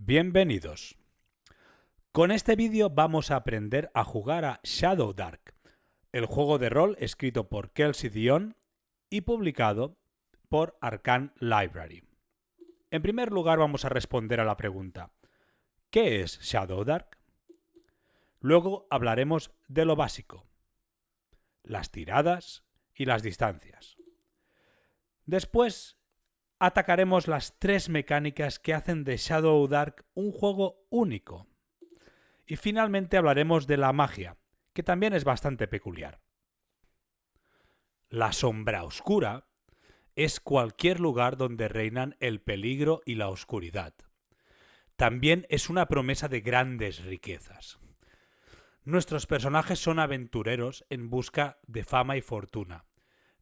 Bienvenidos. Con este vídeo vamos a aprender a jugar a Shadow Dark, el juego de rol escrito por Kelsey Dion y publicado por Arcane Library. En primer lugar vamos a responder a la pregunta ¿qué es Shadow Dark? Luego hablaremos de lo básico, las tiradas y las distancias. Después atacaremos las tres mecánicas que hacen de Shadow Dark un juego único. Y finalmente hablaremos de la magia, que también es bastante peculiar. La sombra oscura es cualquier lugar donde reinan el peligro y la oscuridad. También es una promesa de grandes riquezas. Nuestros personajes son aventureros en busca de fama y fortuna.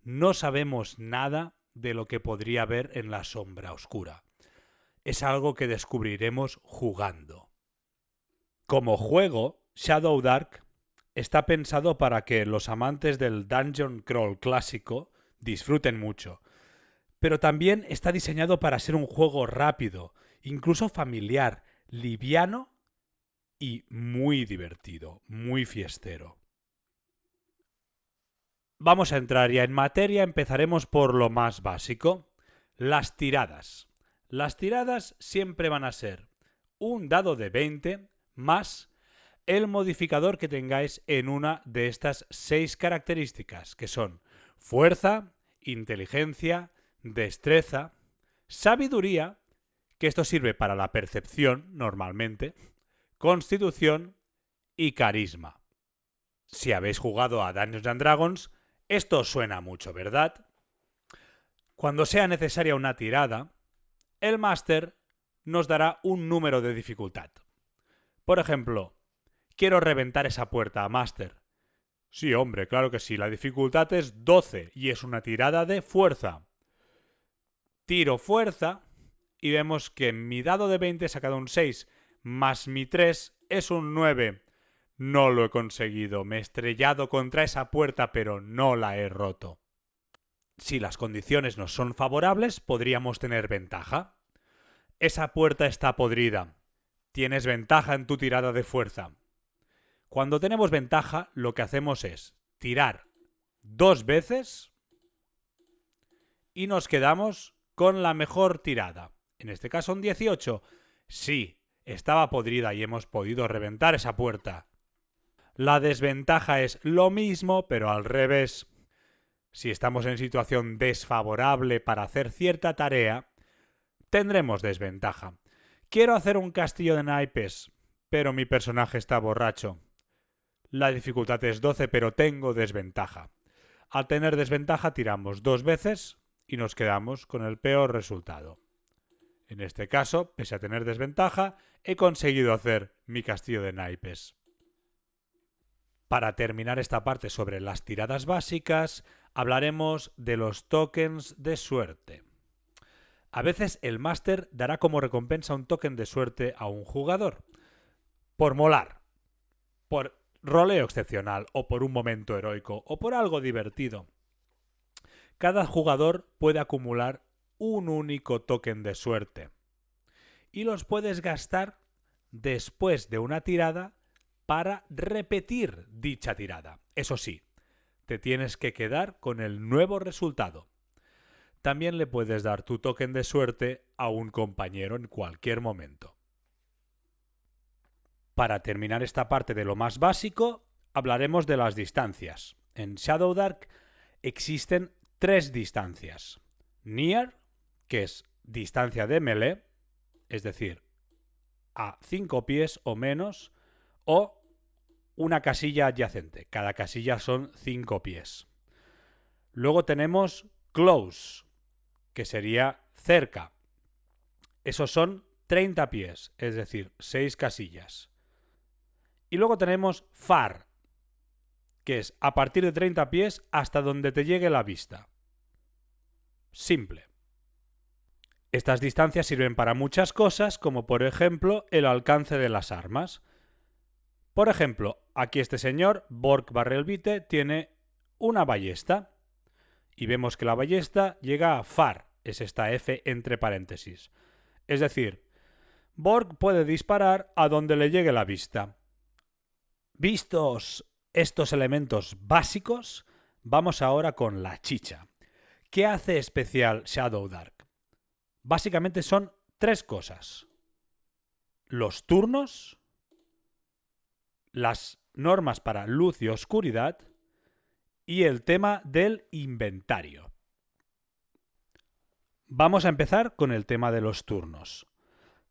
No sabemos nada de lo que podría haber en la sombra oscura. Es algo que descubriremos jugando. Como juego, Shadow Dark está pensado para que los amantes del Dungeon Crawl clásico disfruten mucho, pero también está diseñado para ser un juego rápido, incluso familiar, liviano y muy divertido, muy fiestero. Vamos a entrar ya en materia, empezaremos por lo más básico, las tiradas. Las tiradas siempre van a ser un dado de 20 más el modificador que tengáis en una de estas 6 características, que son fuerza, inteligencia, destreza, sabiduría, que esto sirve para la percepción normalmente, constitución y carisma. Si habéis jugado a Dungeons & Dragons, esto os suena mucho, ¿verdad? Cuando sea necesaria una tirada, el máster nos dará un número de dificultad. Por ejemplo, quiero reventar esa puerta, máster. Sí, hombre, claro que sí. La dificultad es 12 y es una tirada de fuerza. Tiro fuerza y vemos que mi dado de 20 he sacado un 6 más mi 3 es un 9. No lo he conseguido. Me he estrellado contra esa puerta, pero no la he roto. Si las condiciones nos son favorables, podríamos tener ventaja. Esa puerta está podrida. Tienes ventaja en tu tirada de fuerza. Cuando tenemos ventaja, lo que hacemos es tirar 2 veces y nos quedamos con la mejor tirada. En este caso un 18. Sí, estaba podrida y hemos podido reventar esa puerta. La desventaja es lo mismo, pero al revés. Si estamos en situación desfavorable para hacer cierta tarea, tendremos desventaja. Quiero hacer un castillo de naipes, pero mi personaje está borracho. La dificultad es 12, pero tengo desventaja. Al tener desventaja tiramos 2 veces y nos quedamos con el peor resultado. En este caso, pese a tener desventaja, he conseguido hacer mi castillo de naipes. Para terminar esta parte sobre las tiradas básicas, hablaremos de los tokens de suerte. A veces el máster dará como recompensa un token de suerte a un jugador. Por molar, por roleo excepcional, o por un momento heroico, o por algo divertido. Cada jugador puede acumular un único token de suerte. Y los puedes gastar después de una tirada para repetir dicha tirada. Eso sí, te tienes que quedar con el nuevo resultado. También le puedes dar tu token de suerte a un compañero en cualquier momento. Para terminar esta parte de lo más básico, hablaremos de las distancias. En Shadow Dark existen 3 distancias. Near, que es distancia de melee, es decir, a 5 pies o menos, o una casilla adyacente. Cada casilla son 5 pies. Luego tenemos close, que sería cerca. Esos son 30 pies, es decir, 6 casillas. Y luego tenemos far, que es a partir de 30 pies hasta donde te llegue la vista. Simple. Estas distancias sirven para muchas cosas, como por ejemplo el alcance de las armas. Por ejemplo, aquí este señor, Bork Barrelbite, tiene una ballesta. Y vemos que la ballesta llega a far, es esta F entre paréntesis. Es decir, Borg puede disparar a donde le llegue la vista. Vistos estos elementos básicos, vamos ahora con la chicha. ¿Qué hace especial Shadow Dark? Básicamente son 3 cosas: los turnos, las normas para luz y oscuridad y el tema del inventario. Vamos a empezar con el tema de los turnos.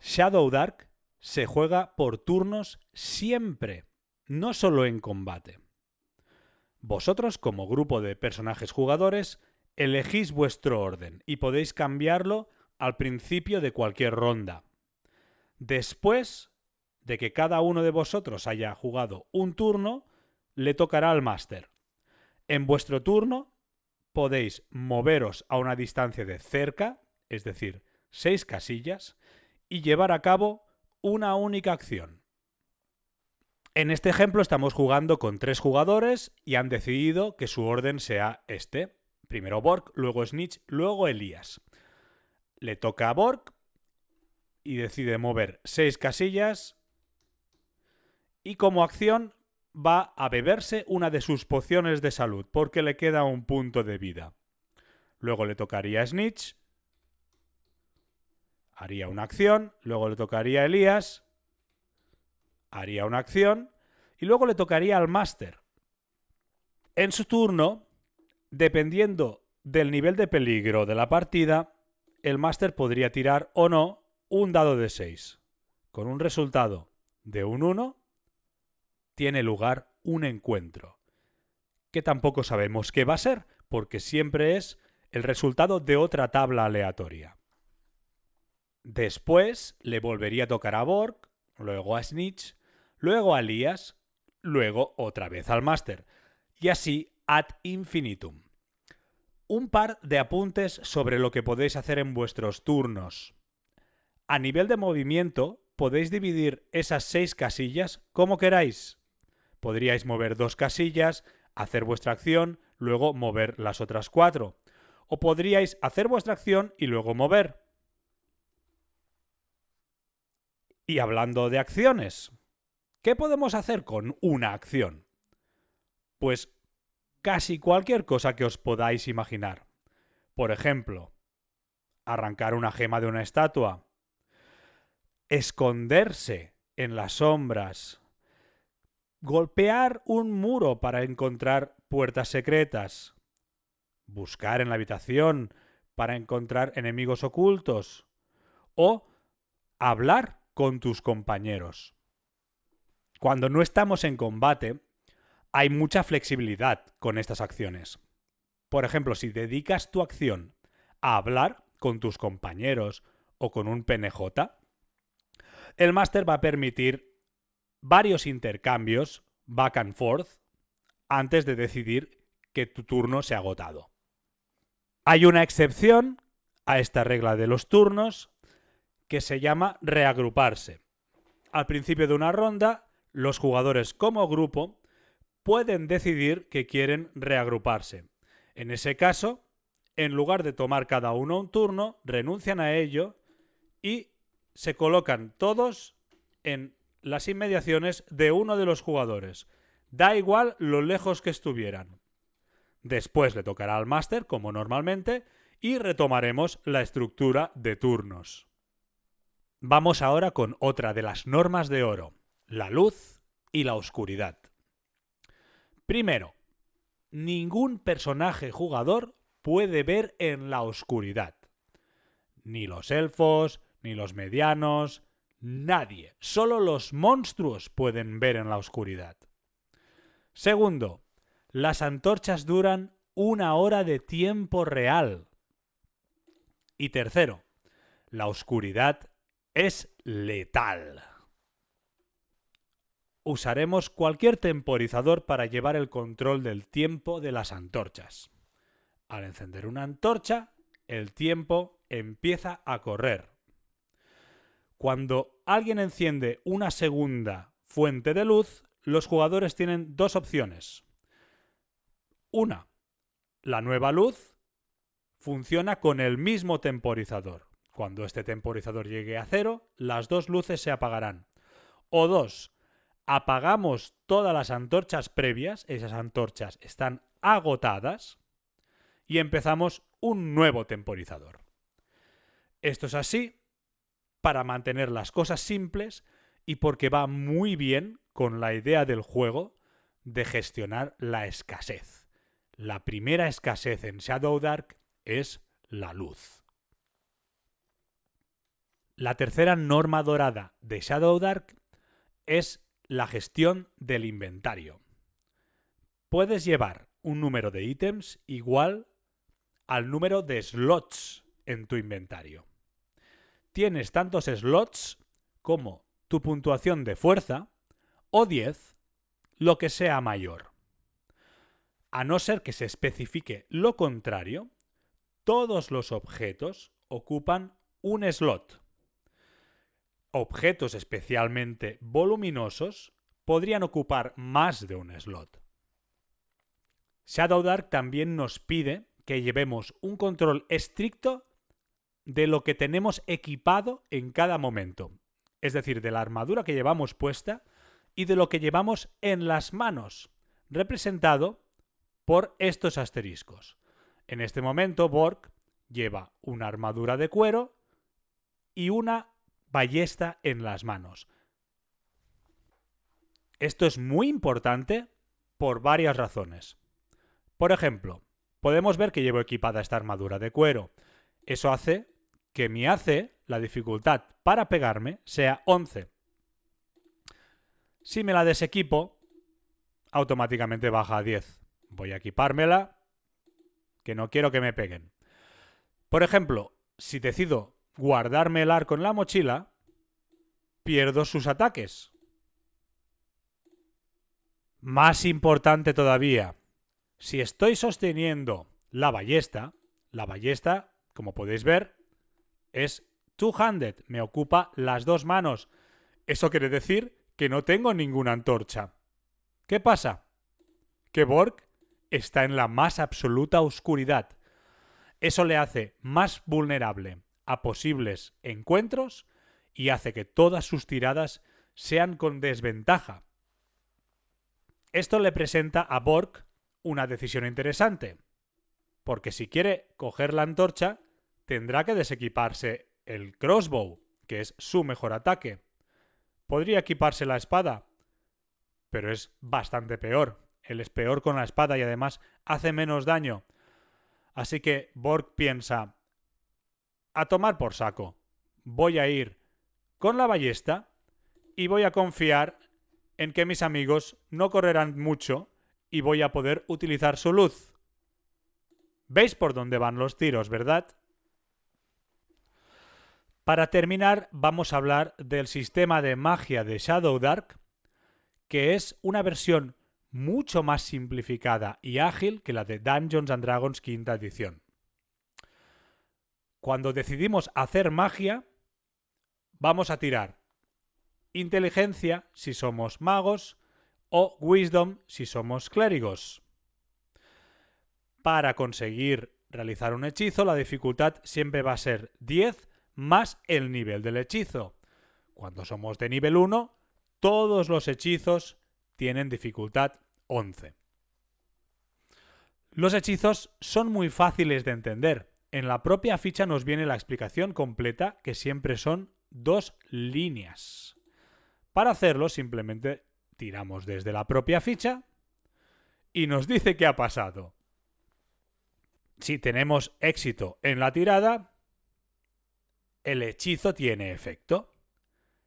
Shadow Dark se juega por turnos siempre, no solo en combate. Vosotros, como grupo de personajes jugadores, elegís vuestro orden y podéis cambiarlo al principio de cualquier ronda. Después de que cada uno de vosotros haya jugado un turno, le tocará al máster. En vuestro turno podéis moveros a una distancia de cerca, es decir, 6 casillas, y llevar a cabo una única acción. En este ejemplo estamos jugando con 3 jugadores y han decidido que su orden sea este. Primero Borg, luego Snitch, luego Elías. Le toca a Borg y decide mover 6 casillas y como acción va a beberse una de sus pociones de salud porque le queda un punto de vida. Luego le tocaría a Snitch, haría una acción, luego le tocaría a Elías, haría una acción y luego le tocaría al máster. En su turno, dependiendo del nivel de peligro de la partida, el máster podría tirar o no un dado de 6. Con un resultado de un 1, tiene lugar un encuentro, que tampoco sabemos qué va a ser, porque siempre es el resultado de otra tabla aleatoria. Después le volvería a tocar a Borg, luego a Snitch, luego a Elías, luego otra vez al máster, y así ad infinitum. Un par de apuntes sobre lo que podéis hacer en vuestros turnos. A nivel de movimiento, podéis dividir esas 6 casillas como queráis. Podríais mover 2 casillas, hacer vuestra acción, luego mover las otras 4. O podríais hacer vuestra acción y luego mover. Y hablando de acciones, ¿qué podemos hacer con una acción? Pues casi cualquier cosa que os podáis imaginar. Por ejemplo, arrancar una gema de una estatua, esconderse en las sombras, golpear un muro para encontrar puertas secretas, buscar en la habitación para encontrar enemigos ocultos o hablar con tus compañeros. Cuando no estamos en combate, hay mucha flexibilidad con estas acciones. Por ejemplo, si dedicas tu acción a hablar con tus compañeros o con un PNJ, el máster va a permitir varios intercambios back and forth antes de decidir que tu turno se ha agotado. Hay una excepción a esta regla de los turnos que se llama reagruparse. Al principio de una ronda, los jugadores como grupo pueden decidir que quieren reagruparse. En ese caso, en lugar de tomar cada uno un turno, renuncian a ello y se colocan todos en las inmediaciones de uno de los jugadores. Da igual lo lejos que estuvieran. Después le tocará al máster, como normalmente, y retomaremos la estructura de turnos. Vamos ahora con otra de las normas de oro, la luz y la oscuridad. Primero, ningún personaje jugador puede ver en la oscuridad. Ni los elfos, ni los medianos, nadie. Solo los monstruos pueden ver en la oscuridad. Segundo, las antorchas duran 1 hora de tiempo real. Y tercero, la oscuridad es letal. Usaremos cualquier temporizador para llevar el control del tiempo de las antorchas. Al encender una antorcha, el tiempo empieza a correr. Cuando alguien enciende una segunda fuente de luz, los jugadores tienen 2 opciones. Una, la nueva luz funciona con el mismo temporizador. Cuando este temporizador llegue a 0, las dos luces se apagarán. O 2. Apagamos todas las antorchas previas, esas antorchas están agotadas, y empezamos un nuevo temporizador. Esto es así para mantener las cosas simples y porque va muy bien con la idea del juego de gestionar la escasez. La primera escasez en Shadow Dark es la luz. La tercera norma dorada de Shadow Dark es la gestión del inventario. Puedes llevar un número de ítems igual al número de slots en tu inventario. Tienes tantos slots como tu puntuación de fuerza o 10, lo que sea mayor. A no ser que se especifique lo contrario, todos los objetos ocupan un slot. Objetos especialmente voluminosos podrían ocupar más de un slot. Shadow Dark también nos pide que llevemos un control estricto de lo que tenemos equipado en cada momento. Es decir, de la armadura que llevamos puesta y de lo que llevamos en las manos, representado por estos asteriscos. En este momento, Borg lleva una armadura de cuero y una ballesta en las manos. Esto es muy importante por varias razones. Por ejemplo, podemos ver que llevo equipada esta armadura de cuero. Eso hace que mi AC, la dificultad para pegarme, sea 11. Si me la desequipo, automáticamente baja a 10. Voy a equipármela, que no quiero que me peguen. Por ejemplo, si decido guardarme el arco en la mochila, pierdo sus ataques. Más importante todavía, si estoy sosteniendo la ballesta, como podéis ver, es two-handed, me ocupa las dos manos. Eso quiere decir que no tengo ninguna antorcha. ¿Qué pasa? Que Borg está en la más absoluta oscuridad. Eso le hace más vulnerable a posibles encuentros y hace que todas sus tiradas sean con desventaja. Esto le presenta a Borg una decisión interesante, porque si quiere coger la antorcha, tendrá que desequiparse el crossbow, que es su mejor ataque. Podría equiparse la espada, pero es bastante peor. Él es peor con la espada y además hace menos daño. Así que Borg piensa, a tomar por saco. Voy a ir con la ballesta y voy a confiar en que mis amigos no correrán mucho y voy a poder utilizar su luz. ¿Veis por dónde van los tiros, verdad? Para terminar, vamos a hablar del sistema de magia de Shadow Dark, que es una versión mucho más simplificada y ágil que la de Dungeons and Dragons quinta edición. Cuando decidimos hacer magia, vamos a tirar inteligencia si somos magos o wisdom si somos clérigos. Para conseguir realizar un hechizo, la dificultad siempre va a ser 10 más el nivel del hechizo. Cuando somos de nivel 1, todos los hechizos tienen dificultad 11. Los hechizos son muy fáciles de entender. En la propia ficha nos viene la explicación completa, que siempre son 2 líneas. Para hacerlo, simplemente tiramos desde la propia ficha y nos dice qué ha pasado. Si tenemos éxito en la tirada, el hechizo tiene efecto.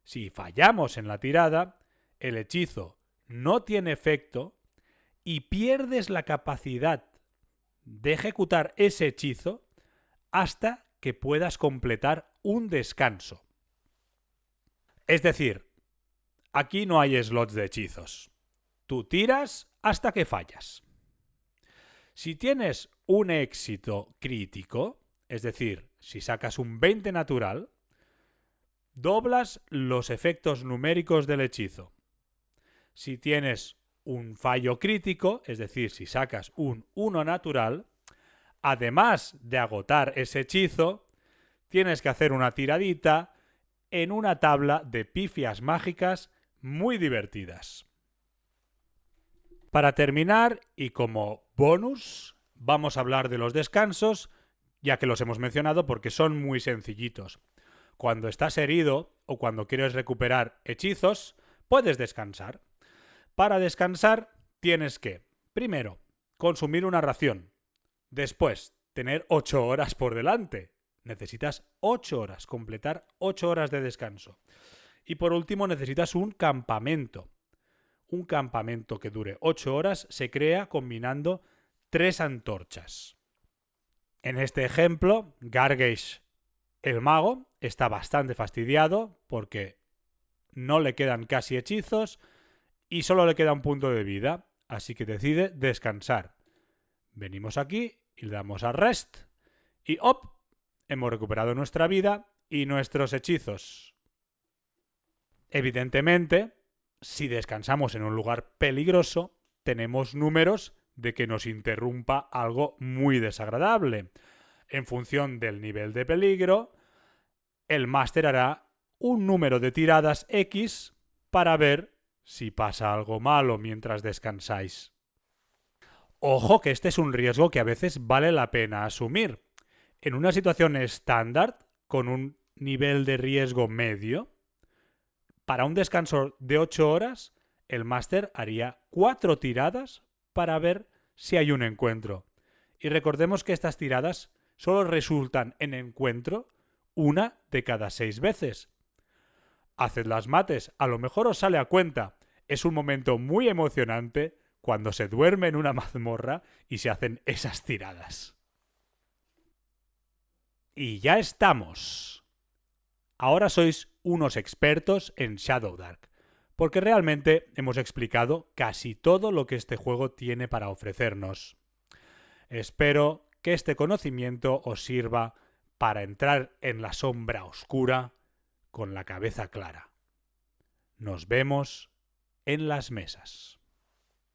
Si fallamos en la tirada, el hechizo no tiene efecto y pierdes la capacidad de ejecutar ese hechizo hasta que puedas completar un descanso. Es decir, aquí no hay slots de hechizos. Tú tiras hasta que fallas. Si tienes un éxito crítico, es decir, si sacas un 20 natural, doblas los efectos numéricos del hechizo. Si tienes un fallo crítico, es decir, si sacas un 1 natural, además de agotar ese hechizo, tienes que hacer una tiradita en una tabla de pifias mágicas muy divertidas. Para terminar, y como bonus, vamos a hablar de los descansos, ya que los hemos mencionado porque son muy sencillitos. Cuando estás herido o cuando quieres recuperar hechizos, puedes descansar. Para descansar tienes que, primero, consumir una ración. Después, tener 8 horas por delante. Necesitas 8 horas, completar 8 horas de descanso. Y por último, necesitas un campamento. Un campamento que dure 8 horas se crea combinando 3 antorchas. En este ejemplo, Gargesh, el mago, está bastante fastidiado porque no le quedan casi hechizos y solo le queda un punto de vida, así que decide descansar. Venimos aquí y le damos a rest y ¡op! Hemos recuperado nuestra vida y nuestros hechizos. Evidentemente, si descansamos en un lugar peligroso, tenemos números de que nos interrumpa algo muy desagradable. En función del nivel de peligro, el máster hará un número de tiradas X para ver si pasa algo malo mientras descansáis. Ojo que este es un riesgo que a veces vale la pena asumir. En una situación estándar, con un nivel de riesgo medio, para un descanso de 8 horas, el máster haría 4 tiradas para ver si hay un encuentro. Y recordemos que estas tiradas solo resultan en encuentro una de cada 6 veces. Haced las mates, a lo mejor os sale a cuenta. Es un momento muy emocionante cuando se duerme en una mazmorra y se hacen esas tiradas. Y ya estamos. Ahora sois unos expertos en Shadow Dark, porque realmente hemos explicado casi todo lo que este juego tiene para ofrecernos. Espero que este conocimiento os sirva para entrar en la sombra oscura con la cabeza clara. Nos vemos en las mesas.